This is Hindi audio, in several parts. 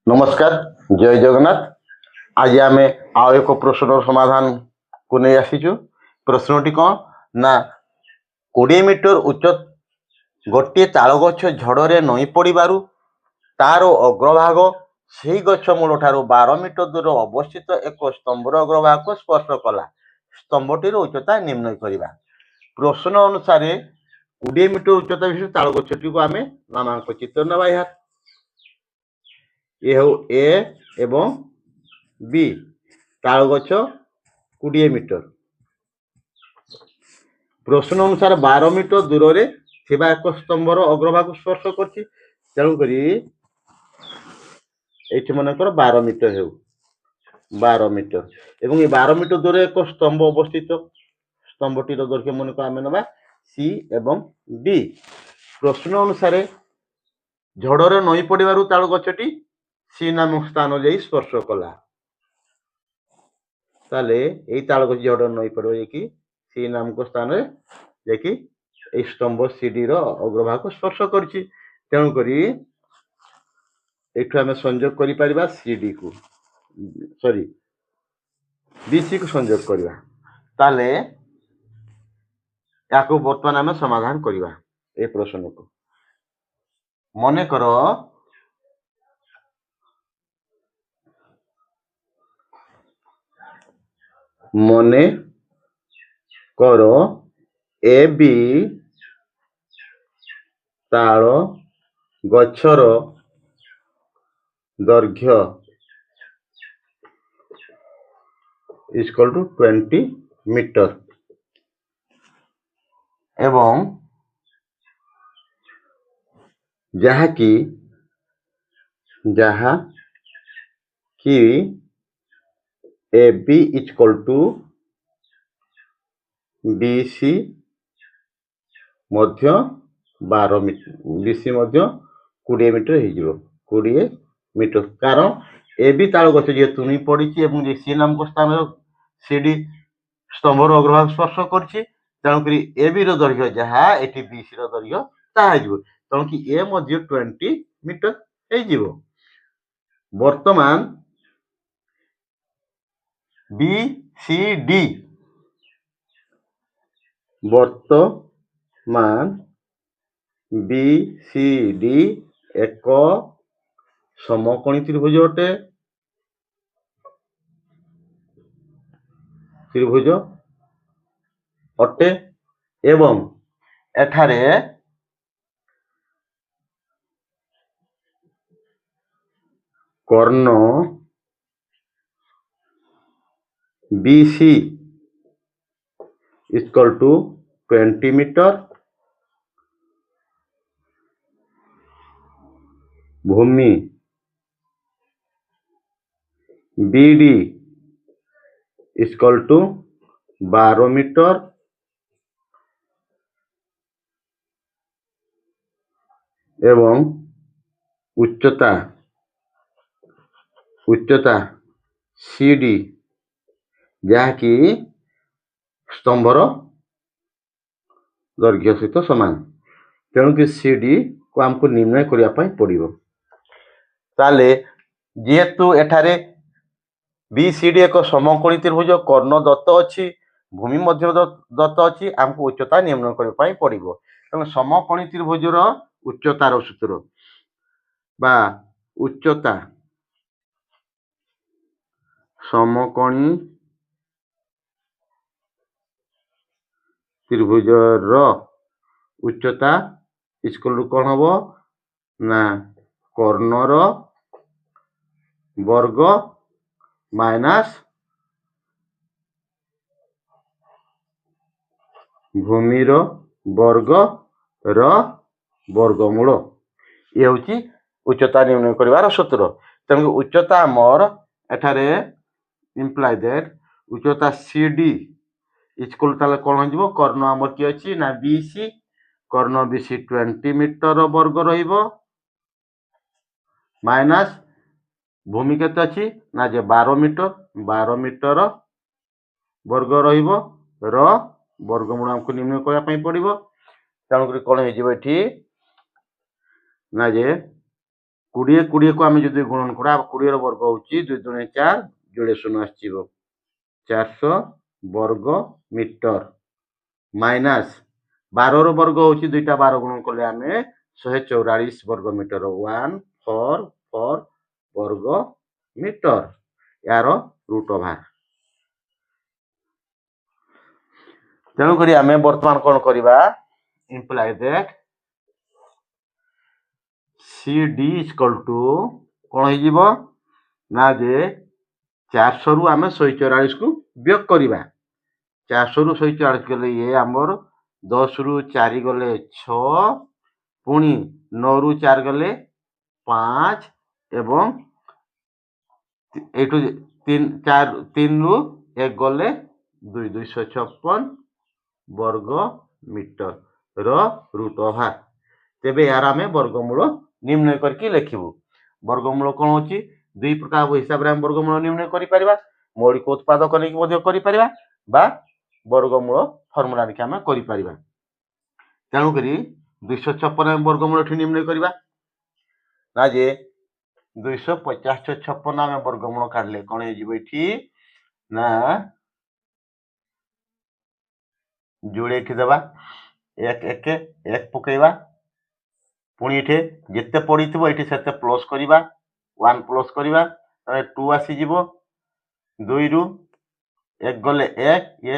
नमस्कार जय जगन्नाथ। आज आम आउ एक प्रश्न समाधान को नहीं आसीचु। प्रश्नटी कौन ना 20 मीटर उच्च गोटे ताल गछ झड़े नई पड़ू तार अग्रभाग से गछ मूल ठार 12 मीटर दूर अवस्थित एक स्तंभर अग्रभाग को स्पर्श कला। स्तंभटीर उच्चता निर्णय करवा। प्रश्न अनुसार 20 मीटर उच्चता विशिष्ट ताल गछटी को आम नामांक चित्र नवा। ये हूँ ए एवं बी ताल गछ 20 मीटर। प्रश्न अनुसार 12 मीटर दूर से थिबा एक स्तंभर अग्रभाग स्पर्श करछि। तेणुक मनकर 12 मीटर हो 12 मीटर एवं ये 12 मीटर दूर एक स्तंभ अवस्थित। स्तंभटीर दैर्घ्य मन को आम ना सी एवं डी। प्रश्न अनुसार झड़े नई पड़ू ताल गछटी सी नामक स्थान जा स्पर्श कला। ताले यही ताल गछ झड़े नई पड़े कि सी नामक स्थान जाकि स्तंभ सीडी अग्रभाग को स्पर्श करछि। तेणुक आम संयोग कर सीडी को सॉरी बीसी को संयोग करवा। ताले या बर्तमान आम समाधान करवा ए प्रश्न को। मन कर ए बी ताल गछर दैर्घ्य इक्वल टू 20 मीटर एवं जहा कि A B equal to BC मध्य 12 मीटर बीसी मध्य 20 मीटर हो 20 मीटर। कारण ए बी ताल गछ जेहेतु नहीं पड़ी सी नामक स्थान सीडी स्तंभर अग्रभाग स्पर्श करछि। तेणुक ए बी दैर्घ्य जहाँ ये बीसी दैर्घ्य ताहा तेणुक ए मध्य 20 मीटर हो। वर्तमान B C D B C D एक समकोणी त्रिभुज अटे। एवं एठारे कर्ण बीसी इक्वल टू 20 मीटर भूमि बीडी इक्वल टू 12 मीटर एवं उच्चता सीडी जहाँकि स्तंभर दैर्घ्य सहित समान। तेणुक सीडी को आमको निर्णय करने पड़ो। ताले जेहेतु एठारे बीसीडी एक समकोणी त्रिभुज कर्ण दत्त अच्छी भूमि मध्य दत्त अच्छी आमको उच्चता निर्णय करने पड़ो। तेणु समकोणी त्रिभुजर उच्चतार सूत्र बा उच्चता समकोणी त्रिभुजर उच्चता इक्वल टू कौन हम ना कर्णर वर्ग माइनस भूमिर वर्ग वर्गमूल। ये हूँ उच्चता निर्णय कर सूत्र। तेणु उच्चता मोर एठारे इम्प्लाय दैट उच्चता सी डी इक्वल ताले कौन हो कर्ण आमर किए अच्छी ना बीसी कर्ण बीसी 20 मीटर वर्ग माइनस भूमि केते अच्छी ना जे 12 मीटर वर्ग वर्गमूल आमको निर्णय करने पड़ो। तेणुक कौन हो ना जे कोड़े कोड़े को आम जो गुणन करा 20 वर्ग हूँ 2 दूनी 4 जोड़े 0 आसो 400 वर्ग मीटर माइनस 12 वर्ग हूँ 2टा 12 गुणन कले आम 144 वर्ग मीटर 144 वर्ग मीटर यार रूट ओवर तेणुक आम बर्तमान कौन करवा imply that CD equal to कौन हो ना जे 400 रु आम 144 को वियोग करवा 400 रु 144 गले ये आमर 10 रु 4 गले 6 पुणी 9 रु 4 गले 5 एवं 3 रु 1 गले 256 वर्ग मीटर रूट ओवर तेबे यार आम वर्गमूल निर्णय करके लिखबू वर्गमूल कौन होची 2 प्रकार हिसाब से वर्गमूल निर्णय कर मौलिक उत्पादक नहीं वर्गमूल फर्मुला लिखि आम कर तेणुक 256 वर्गमूल निर्णय करवा ना जे 250 आम वर्गमूल काढ़ले कौन हो ना जोड़े दबा 1 1 1 पकेवा पुणी ये जिते पड़ी थी ये से प्लस करवा 1 प्लस करवा 2 आसीज 2 रु 1 गले 1 ये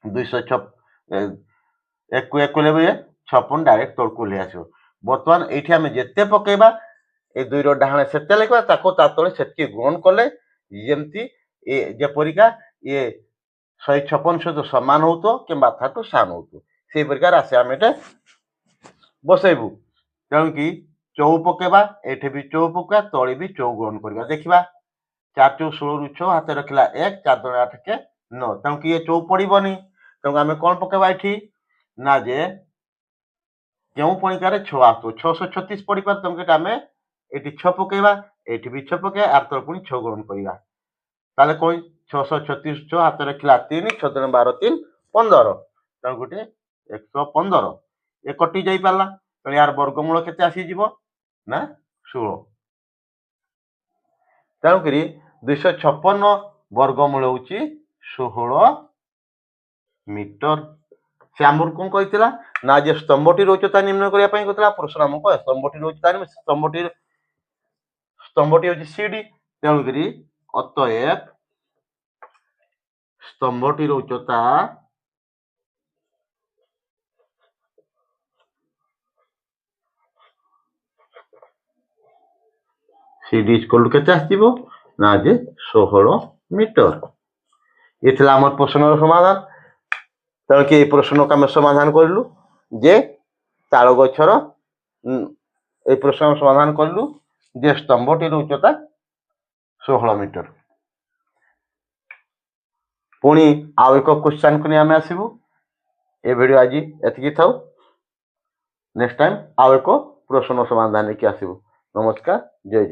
256 1 को 1 को 56 डायरेक्ट तौर को ले आस बर्तमान ये आम जिते पकेबा ये 2 डाणे से लिखा तले से गुणन कले जमती जेपरिका ये 156 सहित सामान हो तो कि सान हो तो से प्रकार आसे आम ये बसैबू तेणुकी चौ पकेबा ये भी चौ पका तले भी चौ ग्रहण करवा देखा 4 चौ 16 रु 6 हाथ रखला 1 4 दूनी 8 के 9 तेणुक ये चौ पड़ोनी तेणुक आम कौन पकेबा ये ना जे क्यों पणिकार 6 आसो 636 पड़ी पार तेणुक आम ये 6 पकेबा ये भी 6 पकेबा आर तले पुणी 6 ग्रहण करवा ताले कोई 636 6 हाथ रखला 3 6 दूनी 12 3 15 तेणु गोटे 115 ये कटि जाई पारला तेणु यार वर्गमूल केते आसीज ना 16 तेणुक 256 वर्गमूल हूँ 16 मीटर से आम कौन कहला ना जे स्तंभटी उच्चता निर्णय करने कहता प्रश्न आमको स्तंभटी उच्चता स्तंभटी हूँ CD तेणुक अतएव स्तंभटी उच्चता CD इक्वल के ना जे 16 मीटर ये आम प्रश्न समाधान तेणुक ये प्रश्न को आम समाधान कलु जे ताल गछर ये प्रश्न समाधान कलु जे स्तंभटी उच्चता 16 मीटर पुणी आउ एक क्वेश्चन को आम आसबू ए वीडियो आज एति था नेक्स्ट टाइम आउ एक प्रश्न समाधान लेके आसबू नमस्कार जय जय।